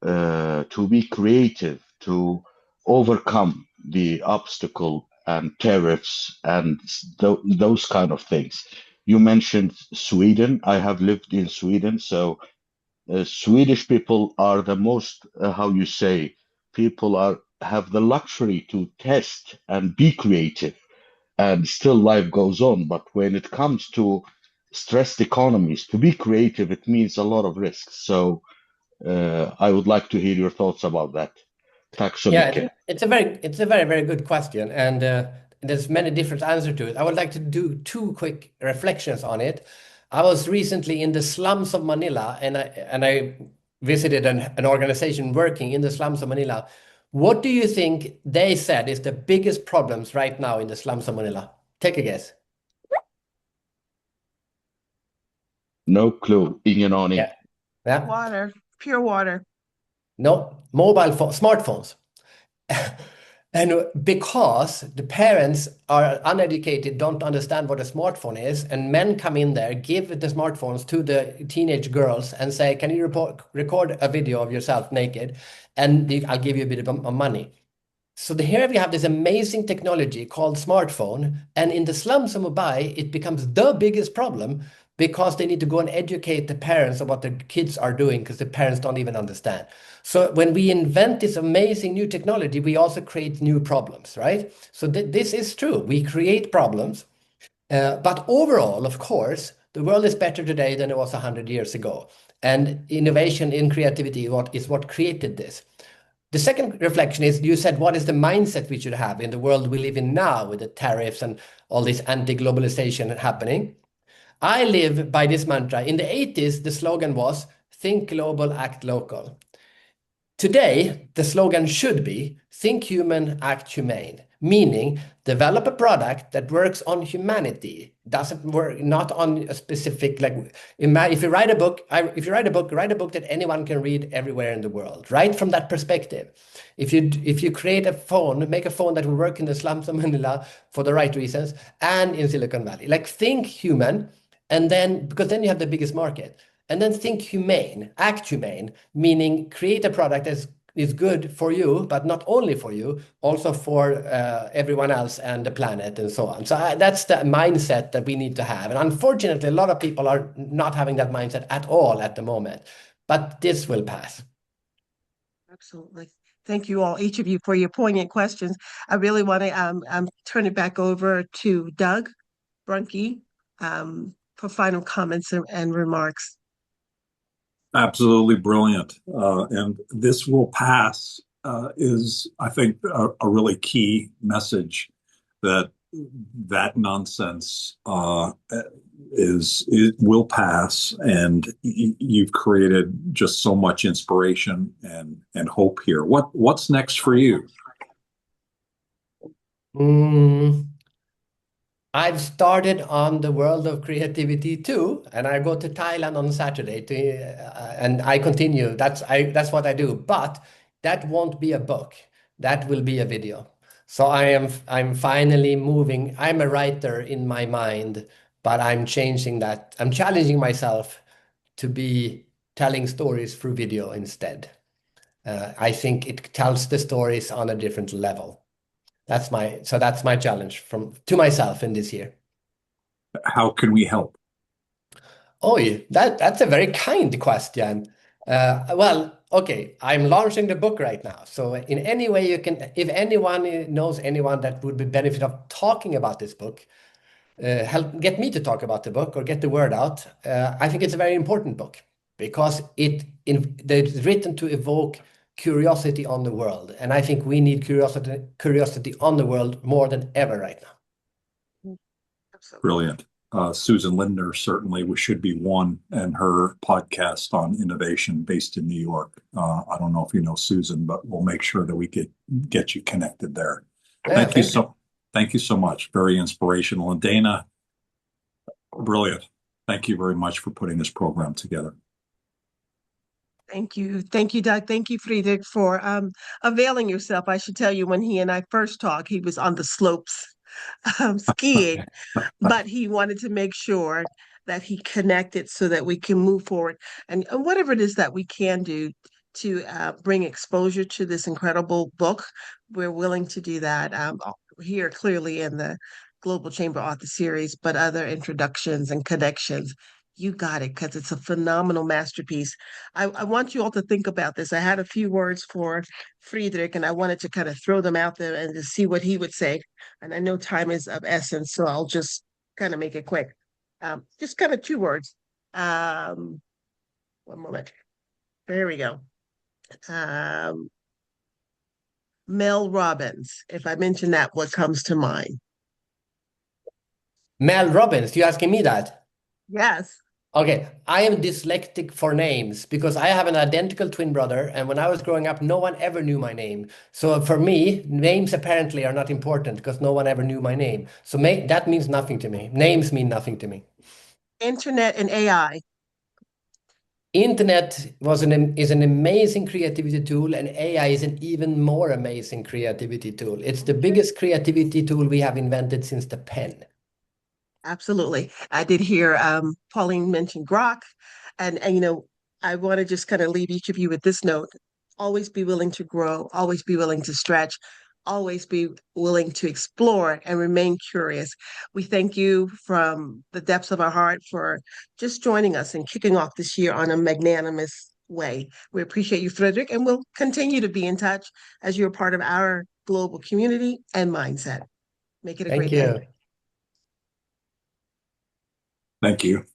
to be creative to overcome the obstacle and tariffs and those kind of things. You mentioned Sweden. I have lived in Sweden, so Swedish people are the most, how you say, people have the luxury to test and be creative, and still life goes on. But when it comes to stressed economies, to be creative, it means a lot of risks. So I would like to hear your thoughts about that. Tack så mycket. It's a very, very good question, and there's many different answers to it. I would like to do two quick reflections on it. I was recently in the slums of Manila, and I visited an organization working in the slums of Manila. What do you think they said is the biggest problems right now in the slums of Manila? Take a guess. No clue. Ingen aning. Yeah. Water, pure water. No, smartphones. And because the parents are uneducated, don't understand what a smartphone is, and men come in there, give the smartphones to the teenage girls and say, can you record a video of yourself naked? And I'll give you a bit of money. So here we have this amazing technology called smartphone, and in the slums of Mumbai, it becomes the biggest problem because they need to go and educate the parents of what the kids are doing because the parents don't even understand. So when we invent this amazing new technology, we also create new problems, right? So this is true. We create problems, but overall, of course, the world is better today than it was 100 years ago. And innovation in creativity is what created this. The second reflection is, you said, what is the mindset we should have in the world we live in now with the tariffs and all this anti-globalization happening? I live by this mantra. In the 80s, the slogan was, think global, act local. Today, the slogan should be, think human, act humane, meaning develop a product that works on humanity, doesn't work not on a specific, like, if you write a book, write a book that anyone can read everywhere in the world, right? From that perspective. If you create a phone, make a phone that will work in the slums of Manila for the right reasons and in Silicon Valley, like think human, and then, because then you have the biggest market. And then think humane, act humane, meaning create a product that's is good for you, but not only for you, also for everyone else and the planet and so on. So that's the mindset that we need to have. And unfortunately, a lot of people are not having that mindset at all at the moment, but this will pass. Absolutely. Thank you all, each of you, for your poignant questions. I really want to turn it back over to Doug Brunke for final comments and remarks. Absolutely brilliant. And this will pass is, I think, a really key message that nonsense it will pass, and you've created just so much inspiration and hope here. What's next for you? I've started on the world of creativity too, and I go to Thailand on Saturday and I continue. That's what I do. But that won't be a book. That will be a video. So I'm finally moving. I'm a writer in my mind, but I'm changing that. I'm challenging myself to be telling stories through video instead. I think it tells the stories on a different level. That's my challenge to myself in this year. How can we help? Oh, that's a very kind question. Well, okay, I'm launching the book right now. So in any way you can, if anyone knows anyone that would be benefit of talking about this book, help get me to talk about the book or get the word out. I think it's a very important book because it's written to evoke curiosity on the world. And I think we need curiosity on the world more than ever right now. Absolutely. Brilliant. Susan Lindner certainly should be one, and her podcast on innovation based in New York. I don't know if you know Susan, but we'll make sure that we get you connected there. Yeah, Thank you so much. Very inspirational. And Dana, brilliant. Thank you very much for putting this program together. Thank you. Thank you, Doug. Thank you, Friedrich, for availing yourself. I should tell you, when he and I first talked, he was on the slopes skiing, but he wanted to make sure that he connected so that we can move forward. And whatever it is that we can do to bring exposure to this incredible book, we're willing to do that here clearly in the Global Chamber Author Series, but other introductions and connections. You got it, because it's a phenomenal masterpiece. I want you all to think about this. I had a few words for Friedrich, and I wanted to kind of throw them out there and to see what he would say. And I know time is of essence, so I'll just kind of make it quick. Just kind of two words. One moment. There we go. Mel Robbins. If I mention that, what comes to mind? Mel Robbins, you asking me that? Yes. Okay, I am dyslexic for names because I have an identical twin brother, and when I was growing up, no one ever knew my name. So for me, names apparently are not important because no one ever knew my name. So that means nothing to me. Names mean nothing to me. Internet and AI. Internet is an amazing creativity tool, and AI is an even more amazing creativity tool. It's the biggest creativity tool we have invented since the pen. Absolutely. I did hear Pauline mention Grok, and I want to just kind of leave each of you with this note. Always be willing to grow, always be willing to stretch, always be willing to explore and remain curious. We thank you from the depths of our heart for just joining us and kicking off this year on a magnanimous way. We appreciate you, Frederick, and we'll continue to be in touch as you're part of our global community and mindset. Make it a great day. Thank you. Thank you.